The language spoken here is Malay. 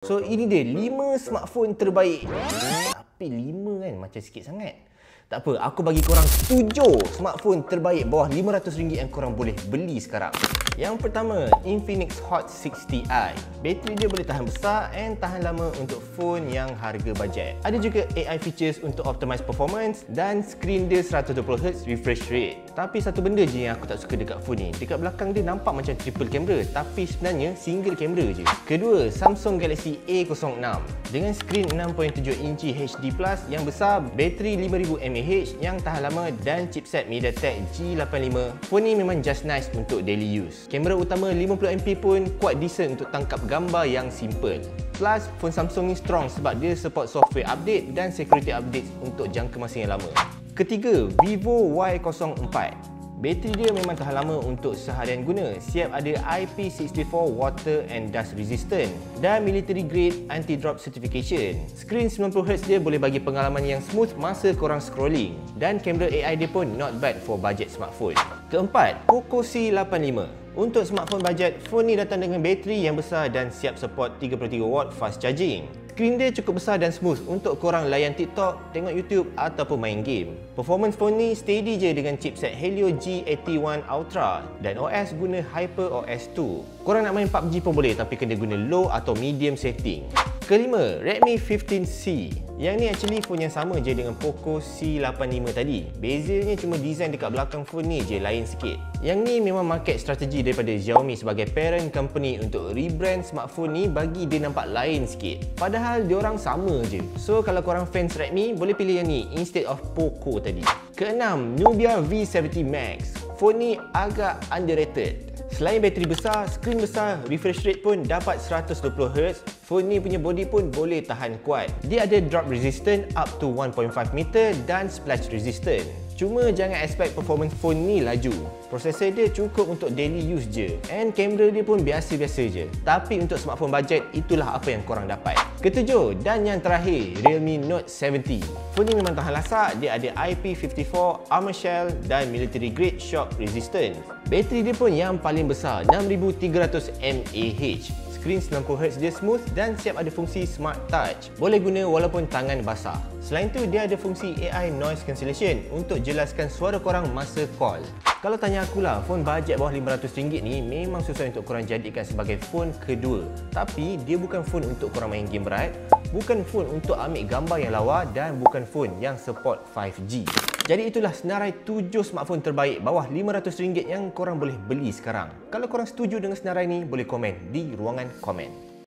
So ini dia 5 smartphone terbaik. Tapi 5 kan macam sikit sangat. Tak apa, aku bagi korang 7 smartphone terbaik bawah RM500 yang korang boleh beli sekarang. Yang pertama, Infinix Hot 60i. Bateri dia boleh tahan besar and tahan lama untuk phone yang harga bajet. Ada juga AI features untuk optimize performance dan skrin dia 120Hz refresh rate. Tapi satu benda je yang aku tak suka dekat phone ni. Dekat belakang dia nampak macam triple camera, tapi sebenarnya single camera je. Kedua, Samsung Galaxy A06. Dengan skrin 6.7 inci HD+ yang besar, bateri 5000 mAh yang tahan lama dan chipset MediaTek G85. Phone ni memang just nice untuk daily use. Kamera utama 50MP pun quite decent untuk tangkap gambar yang simple. Plus, phone Samsung ni strong sebab dia support software update dan security updates untuk jangka masa yang lama. Ketiga, Vivo Y04. Bateri dia memang tahan lama untuk seharian guna. Siap ada IP64 water and dust resistant dan military grade anti-drop certification. Skrin 90Hz dia boleh bagi pengalaman yang smooth masa korang scrolling. Dan kamera AI dia pun not bad for budget smartphone. Keempat, Poco C85. Untuk smartphone bajet, phone ni datang dengan bateri yang besar dan siap support 33W fast charging. Skrin dia cukup besar dan smooth untuk korang layan TikTok, tengok YouTube ataupun main game. Performance phone ni steady je dengan chipset Helio G81 Ultra dan OS guna HyperOS 2. Korang nak main PUBG pun boleh tapi kena guna low atau medium setting. Kelima, Redmi 15C. Yang ni actually phone yang sama je dengan Poco C85 tadi. Bezanya cuma design dekat belakang phone ni je lain sikit. Yang ni memang market strategi daripada Xiaomi sebagai parent company untuk rebrand smartphone ni bagi dia nampak lain sikit. Padahal diorang sama je. So kalau korang fans Redmi, boleh pilih yang ni instead of Poco tadi. Keenam, Nubia V70 Max. Phone ni agak underrated. Selain bateri besar, skrin besar, refresh rate pun dapat 120Hz, phone ni punya body pun boleh tahan kuat. Dia ada drop resistant up to 1.5 meter dan splash resistant. Cuma jangan expect performance phone ni laju. Prosesor dia cukup untuk daily use je. And kamera dia pun biasa-biasa je. Tapi untuk smartphone bajet, itulah apa yang korang dapat. Ketujuh dan yang terakhir, Realme Note 70. Phone ni memang tahan lasak, dia ada IP54, armor shell dan military grade shock resistant. Bateri dia pun yang paling besar, 6300 mAh. Skrin 90Hz dia smooth dan siap ada fungsi Smart Touch. Boleh guna walaupun tangan basah. Selain tu, dia ada fungsi AI Noise Cancellation untuk jelaskan suara korang masa call. Kalau tanya akulah, phone bajet bawah RM500 ni memang susah untuk korang jadikan sebagai phone kedua. Tapi, dia bukan phone untuk korang main game berat, bukan phone untuk ambil gambar yang lawa dan bukan phone yang support 5G. Jadi itulah senarai 7 smartphone terbaik bawah RM500 yang korang boleh beli sekarang. Kalau korang setuju dengan senarai ni, boleh komen di ruangan komen.